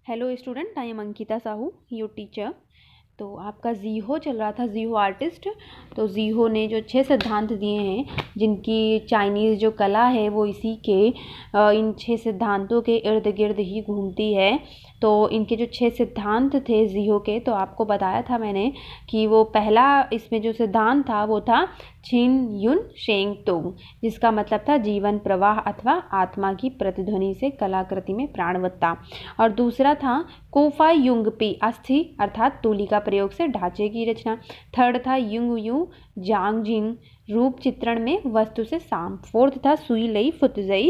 Hello student, I am Ankita Sahu, your teacher. तो आपका जीहो चल रहा था, जीहो आर्टिस्ट। तो जीहो ने जो 6 सिद्धांत दिए हैं, जिनकी चाइनीज़ जो कला है वो इसी के इन 6 सिद्धांतों के इर्द गिर्द ही घूमती है। तो इनके जो 6 सिद्धांत थे जीहो के, तो आपको बताया था मैंने कि वो पहला इसमें जो सिद्धांत था वो था छिन युन शेंग तुंग, जिसका मतलब था जीवन प्रवाह अथवा आत्मा की प्रतिध्वनि से कलाकृति में प्राणवत्ता। और दूसरा था कोफा युंग पी, अस्थि अर्थात तूली का प्रयोग से ढांचे की रचना। थर्ड था युंग यू जांग जिंग, रूप चित्रण में वस्तु से साम। फोर्थ था सुई लई फुतजई,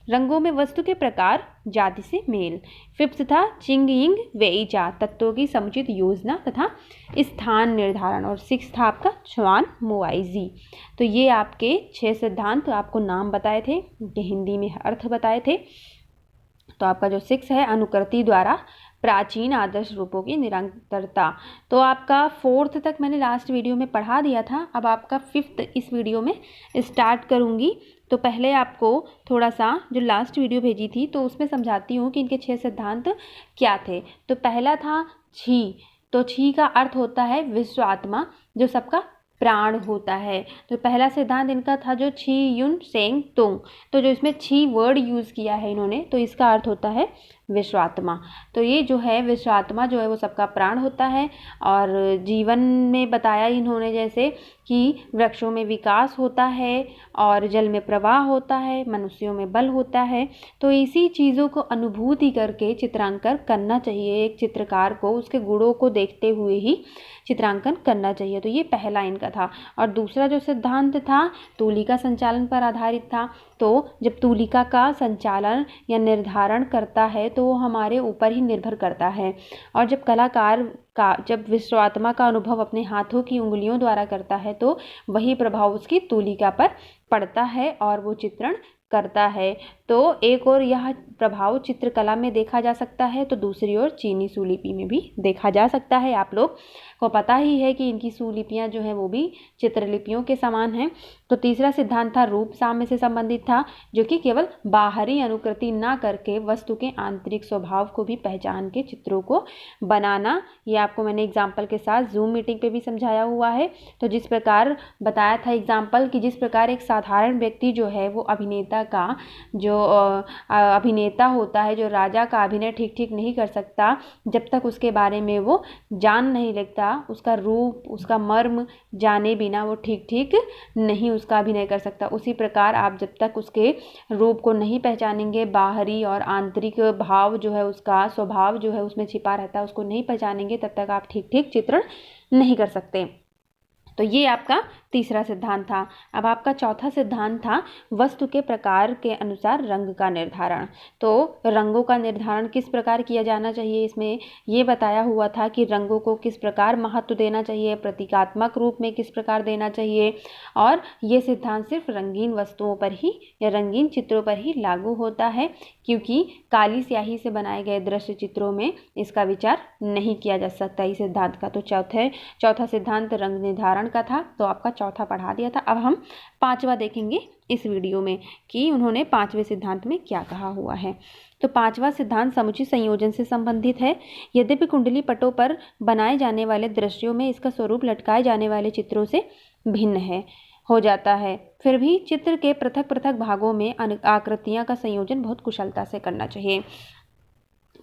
रंगों में वस्तु के प्रकार जाति से मेल। फिफ्थ था चिंग यिंग वेईचा, तत्वों की समुचित योजना तथा स्थान निर्धारण। और सिक्स था आपका छुआन मुआइजी। तो ये आपके 6 सिद्धांत आपको नाम बताए थे, हिंदी में अर्थ बताए थे। तो आपका जो 6 है, अनुकृति द्वारा प्राचीन आदर्श रूपों की निरंतरता। तो आपका 4th तक मैंने लास्ट वीडियो में पढ़ा दिया था। अब आपका 5th इस वीडियो में स्टार्ट करूंगी। तो पहले आपको थोड़ा सा जो लास्ट वीडियो भेजी थी तो उसमें समझाती हूँ कि इनके 6 सिद्धांत क्या थे। तो पहला था छी। तो छी का अर्थ होता है विश्व आत्मा, जो सबका प्राण होता है। तो पहला सिद्धांत इनका था जो छी युन सेंग तुंग। तो जो इसमें छी वर्ड यूज़ किया है इन्होंने, तो इसका अर्थ होता है विश्वात्मा। तो ये जो है विश्वात्मा जो है वो सबका प्राण होता है। और जीवन में बताया इन्होंने जैसे कि वृक्षों में विकास होता है और जल में प्रवाह होता है, मनुष्यों में बल होता है। तो इसी चीज़ों को अनुभूति करके चित्रांकन करना चाहिए एक चित्रकार को, उसके गुणों को देखते हुए ही चित्रांकन करना चाहिए। तो ये पहला इनका था। और दूसरा जो सिद्धांत था तूलिका संचालन पर आधारित था। तो जब तूलिका का संचालन या निर्धारण करता है तो वो हमारे ऊपर ही निर्भर करता है। और जब कलाकार का जब विश्वात्मा का अनुभव अपने हाथों की उंगलियों द्वारा करता है तो वही प्रभाव उसकी तूलिका पर पड़ता है और वो चित्रण करता है। तो एक और यह प्रभाव चित्रकला में देखा जा सकता है, तो दूसरी ओर चीनी सुलिपि में भी देखा जा सकता है। आप लोग को पता ही है कि इनकी सुलिपियाँ जो हैं वो भी चित्रलिपियों के समान हैं। तो तीसरा सिद्धांत था रूप साम्य से संबंधित था, जो कि केवल बाहरी अनुकृति ना करके वस्तु के आंतरिक स्वभाव को भी पहचान के चित्रों को बनाना। ये आपको मैंने एग्जाम्पल के साथ जूम मीटिंग पे भी समझाया हुआ है। तो जिस प्रकार बताया था एग्जाम्पल कि जिस प्रकार एक साधारण व्यक्ति जो है वो अभिनेता का जो अभिनेता होता है, जो राजा का अभिनय ठीक ठीक नहीं कर सकता जब तक उसके बारे में वो जान नहीं लेता, उसका रूप उसका मर्म जाने बिना वो ठीक ठीक नहीं उसका अभिनय कर सकता। उसी प्रकार आप जब तक उसके रूप को नहीं पहचानेंगे, बाहरी और आंतरिक भाव जो है उसका स्वभाव जो है उसमें छिपा रहता है, उसको नहीं पहचानेंगे तब तक आप ठीक ठीक चित्रण नहीं कर सकते। तो ये आपका तीसरा सिद्धांत था। अब आपका चौथा सिद्धांत था वस्तु के प्रकार के अनुसार रंग का निर्धारण। तो रंगों का निर्धारण किस प्रकार किया जाना चाहिए, इसमें ये बताया हुआ था कि रंगों को किस प्रकार महत्व देना चाहिए, प्रतीकात्मक रूप में किस प्रकार देना चाहिए। और ये सिद्धांत सिर्फ रंगीन वस्तुओं पर ही या रंगीन चित्रों पर ही लागू होता है, क्योंकि काली स्याही से बनाए गए दृश्य चित्रों में इसका विचार नहीं किया जा सकता इस सिद्धांत का। तो चौथा सिद्धांत रंग निर्धारण का था। तो आपका चौथा पढ़ा दिया था। अब हम 5वां देखेंगे इस वीडियो में कि उन्होंने 5वें सिद्धांत में क्या कहा हुआ है। तो 5वां सिद्धांत समुचित संयोजन से संबंधित है। यद्यपि कुंडली पटों पर बनाए जाने वाले दृश्यों में इसका स्वरूप लटकाए जाने वाले चित्रों से भिन्न हो जाता है, फिर भी चित्र के पृथक पृथक भागों में आकृतियां का संयोजन बहुत कुशलता से करना चाहिए।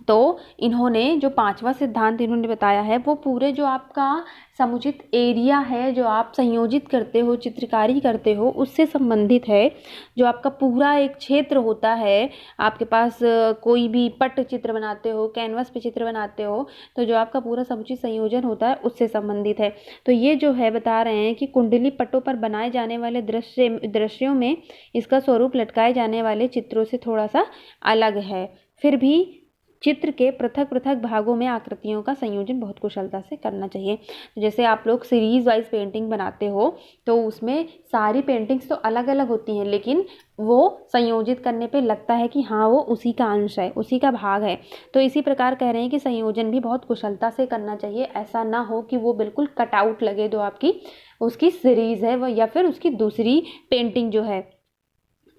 तो इन्होंने जो 5वां सिद्धांत इन्होंने बताया है वो पूरे जो आपका समुचित एरिया है जो आप संयोजित करते हो, चित्रकारी करते हो, उससे संबंधित है। जो आपका पूरा एक क्षेत्र होता है, आपके पास कोई भी पट चित्र बनाते हो, कैनवस पे चित्र बनाते हो, तो जो आपका पूरा समुचित संयोजन होता है उससे संबंधित है। तो ये जो है बता रहे हैं कि कुंडली पटों पर बनाए जाने वाले दृश्यों में इसका स्वरूप लटकाए जाने वाले चित्रों से थोड़ा सा अलग है, फिर भी चित्र के पृथक पृथक भागों में आकृतियों का संयोजन बहुत कुशलता से करना चाहिए। जैसे आप लोग सीरीज वाइज पेंटिंग बनाते हो तो उसमें सारी पेंटिंग्स तो अलग अलग होती हैं, लेकिन वो संयोजित करने पे लगता है कि हाँ वो उसी का अंश है, उसी का भाग है। तो इसी प्रकार कह रहे हैं कि संयोजन भी बहुत कुशलता से करना चाहिए। ऐसा ना हो कि वो बिल्कुल कट आउट लगे जो आपकी उसकी सीरीज है या फिर उसकी दूसरी पेंटिंग जो है।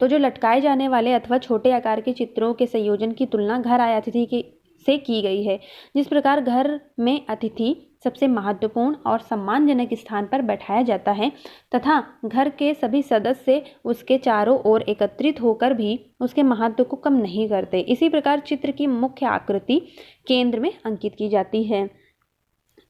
तो जो लटकाए जाने वाले अथवा छोटे आकार के चित्रों के संयोजन की तुलना घर आया अतिथि के से की गई है। जिस प्रकार घर में अतिथि सबसे महत्वपूर्ण और सम्मानजनक स्थान पर बैठाया जाता है तथा घर के सभी सदस्य उसके चारों ओर एकत्रित होकर भी उसके महत्व को कम नहीं करते, इसी प्रकार चित्र की मुख्य आकृति केंद्र में अंकित की जाती है।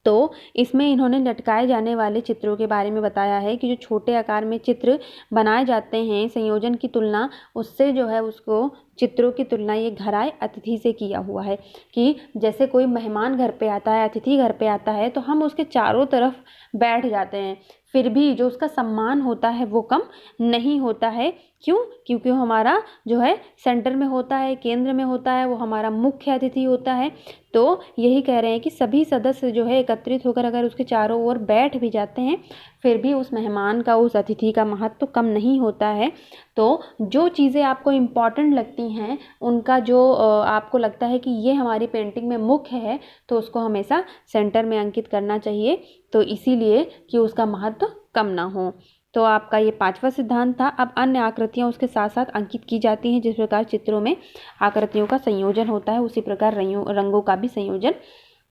तो इसमें इन्होंने लटकाए जाने वाले चित्रों के बारे में बताया है कि जो छोटे आकार में चित्र बनाए जाते हैं संयोजन की तुलना उससे जो है उसको चित्रों की तुलना ये घर आए अतिथि से किया हुआ है कि जैसे कोई मेहमान घर पे आता है, अतिथि घर पे आता है तो हम उसके चारों तरफ बैठ जाते हैं, फिर भी जो उसका सम्मान होता है वो कम नहीं होता है। क्यों? क्योंकि वो हमारा जो है सेंटर में होता है, केंद्र में होता है, वो हमारा मुख्य अतिथि होता है। तो यही कह रहे हैं कि सभी सदस्य जो है एकत्रित होकर अगर उसके चारों ओर बैठ भी जाते हैं फिर भी उस मेहमान का, उस अतिथि का महत्व कम नहीं होता है। तो जो चीज़ें आपको इम्पॉर्टेंट लगती हैं उनका जो आपको लगता है कि ये हमारी पेंटिंग में मुख्य है तो उसको हमेशा सेंटर में अंकित करना चाहिए, तो इसीलिए कि उसका महत्व कम ना हो। तो आपका ये 5वां सिद्धांत था। अब अन्य आकृतियाँ उसके साथ साथ अंकित की जाती हैं। जिस प्रकार चित्रों में आकृतियों का संयोजन होता है उसी प्रकार रंगों का भी संयोजन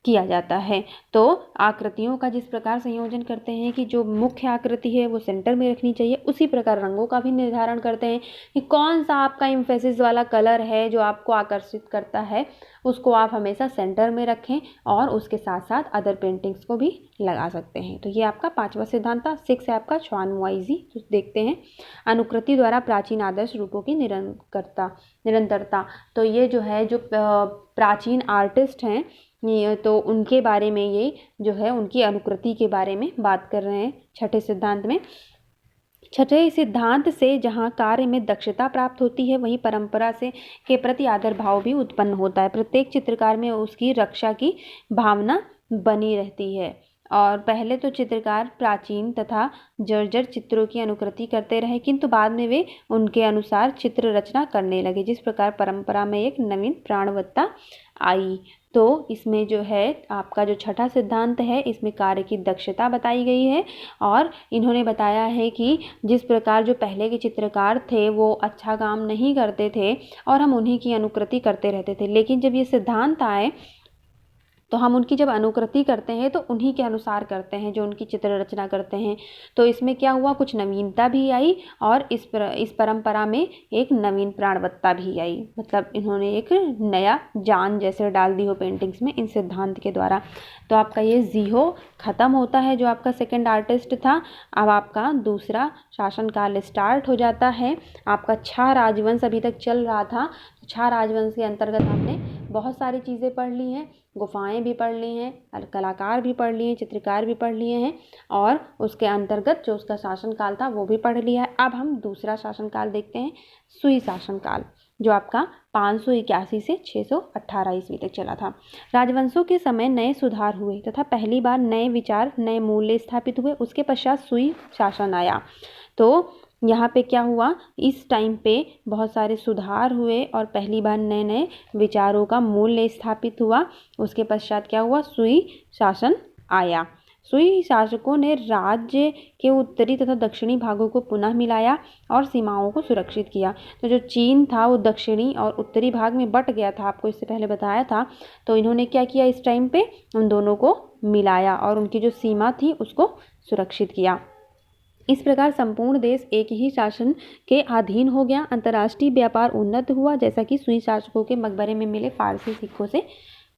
किया जाता है। तो आकृतियों का जिस प्रकार संयोजन करते हैं कि जो मुख्य आकृति है वो सेंटर में रखनी चाहिए, उसी प्रकार रंगों का भी निर्धारण करते हैं कि कौन सा आपका एम्फेसिस वाला कलर है जो आपको आकर्षित करता है, उसको आप हमेशा सेंटर में रखें और उसके साथ साथ अदर पेंटिंग्स को भी लगा सकते हैं। तो ये आपका 5वां सिद्धांत था। 6 है आपका छानवाइजी। तो देखते हैं अनुकृति द्वारा प्राचीन आदर्श रूपों की निरंतरता। तो ये जो है जो प्राचीन आर्टिस्ट हैं तो उनके बारे में ये जो है उनकी अनुकृति के बारे में बात कर रहे हैं 6ठे सिद्धांत में। 6ठे सिद्धांत से जहाँ कार्य में दक्षता प्राप्त होती है वहीं परंपरा से के प्रति आदर भाव भी उत्पन्न होता है। प्रत्येक चित्रकार में उसकी रक्षा की भावना बनी रहती है। और पहले तो चित्रकार प्राचीन तथा जर्जर चित्रों की अनुकृति करते रहे किंतु बाद में वे उनके अनुसार चित्र रचना करने लगे, जिस प्रकार परंपरा में एक नवीन प्राणवत्ता आई। तो इसमें जो है आपका जो 6ठा सिद्धांत है इसमें कार्य की दक्षता बताई गई है और इन्होंने बताया है कि जिस प्रकार जो पहले के चित्रकार थे वो अच्छा काम नहीं करते थे और हम उन्हीं की अनुकृति करते रहते थे, लेकिन जब ये सिद्धांत आए तो हम उनकी जब अनुकृति करते हैं तो उन्हीं के अनुसार करते हैं जो उनकी चित्र रचना करते हैं। तो इसमें क्या हुआ, कुछ नवीनता भी आई और इस परंपरा में एक नवीन प्राणवत्ता भी आई, मतलब इन्होंने एक नया जान जैसे डाल दी हो पेंटिंग्स में इन सिद्धांत के द्वारा। तो आपका ये जीहो ख़त्म होता है जो आपका सेकंड आर्टिस्ट था। अब आपका दूसरा शासनकाल स्टार्ट हो जाता है। आपका छा राजवंश अभी तक चल रहा था। छा राजवंश के अंतर्गत आपने बहुत सारी चीज़ें पढ़ ली हैं, गुफाएं भी पढ़ ली हैं, कलाकार भी पढ़ लिए हैं, चित्रकार भी पढ़ लिए हैं और उसके अंतर्गत जो उसका शासनकाल था वो भी पढ़ लिया है। अब हम दूसरा शासनकाल देखते हैं, सुई शासनकाल, जो आपका 581 से 618 ईस्वी तक चला था। राजवंशों के समय नए सुधार हुए तथा पहली बार नए विचार, नए मूल्य स्थापित हुए। उसके पश्चात सुई शासन आया। तो यहाँ पे क्या हुआ, इस टाइम पे बहुत सारे सुधार हुए और पहली बार नए नए विचारों का मूल्य स्थापित हुआ। उसके पश्चात क्या हुआ, सुई शासन आया। सुई शासकों ने राज्य के उत्तरी तथा दक्षिणी भागों को पुनः मिलाया और सीमाओं को सुरक्षित किया। तो जो चीन था वो दक्षिणी और उत्तरी भाग में बट गया था, आपको इससे पहले बताया था। तो इन्होंने क्या किया, इस टाइम पे उन दोनों को मिलाया और उनकी जो सीमा थी उसको सुरक्षित किया। इस प्रकार संपूर्ण देश एक ही शासन के अधीन हो गया। अंतर्राष्ट्रीय व्यापार उन्नत हुआ, जैसा कि सुई शासकों के मकबरे में मिले फारसी सिक्कों से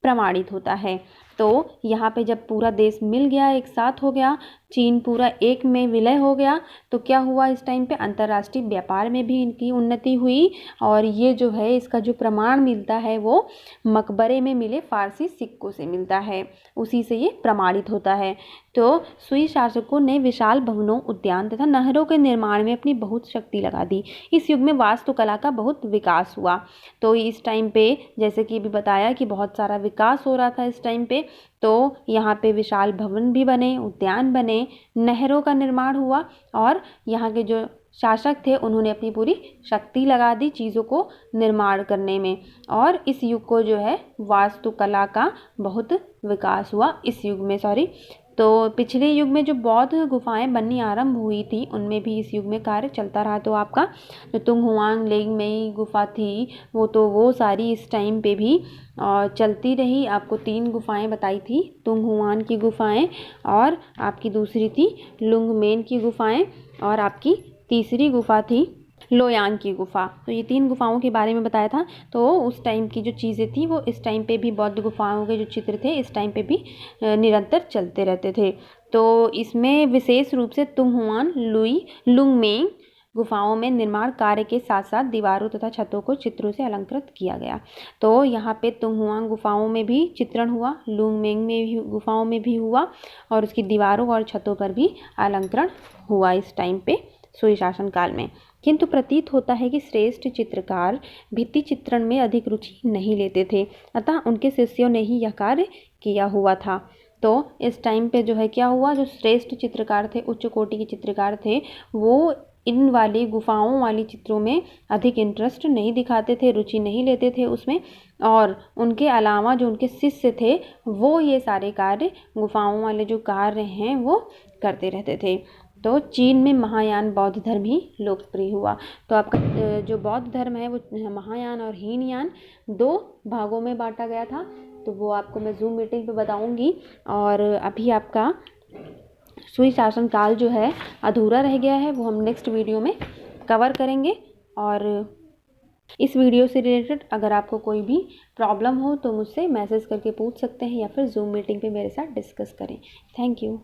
प्रमाणित होता है। तो यहाँ पे जब पूरा देश मिल गया, एक साथ हो गया, चीन पूरा एक में विलय हो गया, तो क्या हुआ, इस टाइम पे अंतर्राष्ट्रीय व्यापार में भी इनकी उन्नति हुई। और ये जो है इसका जो प्रमाण मिलता है वो मकबरे में मिले फारसी सिक्कों से मिलता है, उसी से ये प्रमाणित होता है। तो सुई शासकों ने विशाल भवनों, उद्यान तथा नहरों के निर्माण में अपनी बहुत शक्ति लगा दी। इस युग में वास्तुकला का बहुत विकास हुआ। तो इस टाइम पे जैसे कि भी बताया कि बहुत सारा विकास हो रहा था इस टाइम पे। तो यहाँ पे विशाल भवन भी बने, उद्यान बने, नहरों का निर्माण हुआ और यहाँ के जो शासक थे उन्होंने अपनी पूरी शक्ति लगा दी चीज़ों को निर्माण करने में। और इस युग को जो है वास्तुकला का बहुत विकास हुआ इस युग में, तो पिछले युग में जो बौद्ध गुफाएं बननी आरंभ हुई थी उनमें भी इस युग में कार्य चलता रहा। तो आपका जो तुंग हुआंग लेक में गुफा थी वो सारी इस टाइम पे भी चलती रही। आपको 3 गुफाएं बताई थी, तुंग हुआन की गुफाएं और आपकी दूसरी थी लुंगमेन की गुफाएं और आपकी तीसरी गुफा थी लोयांग की गुफा। तो ये 3 गुफाओं के बारे में बताया था। तो उस टाइम की जो चीज़ें थी वो इस टाइम पे भी बौद्ध गुफाओं के जो चित्र थे इस टाइम पे भी निरंतर चलते रहते थे। तो इसमें विशेष रूप से तुंग हुआन लुंगमेंग गुफाओं में निर्माण कार्य के साथ साथ दीवारों तथा छतों को चित्रों से अलंकृत किया गया। तो यहाँ पे तुंग हुआन गुफाओं में भी चित्रण हुआ, लुंगमेंग में भी गुफाओं में भी हुआ और उसकी दीवारों और छतों पर भी अलंकरण हुआ इस टाइम पे सुई शासन काल में। किंतु प्रतीत होता है कि श्रेष्ठ चित्रकार भित्ति चित्रण में अधिक रुचि नहीं लेते थे, अतः उनके शिष्यों ने ही यह कार्य किया हुआ था। तो इस टाइम पे जो है क्या हुआ, जो श्रेष्ठ चित्रकार थे, उच्च कोटि के चित्रकार थे, वो इन वाली गुफाओं वाली चित्रों में अधिक इंटरेस्ट नहीं दिखाते थे, रुचि नहीं लेते थे उसमें। और उनके अलावा जो उनके शिष्य थे वो ये सारे कार्य गुफाओं वाले जो कार्य हैं वो करते रहते थे। तो चीन में महायान बौद्ध धर्म ही लोकप्रिय हुआ। तो आपका जो बौद्ध धर्म है वो महायान और हीनयान 2 भागों में बांटा गया था। तो वो आपको मैं जूम मीटिंग पे बताऊंगी। और अभी आपका सुई शासन काल जो है अधूरा रह गया है, वो हम नेक्स्ट वीडियो में कवर करेंगे। और इस वीडियो से रिलेटेड अगर आपको कोई भी प्रॉब्लम हो तो मुझसे मैसेज करके पूछ सकते हैं या फिर जूम मीटिंग पे मेरे साथ डिस्कस करें। Thank you.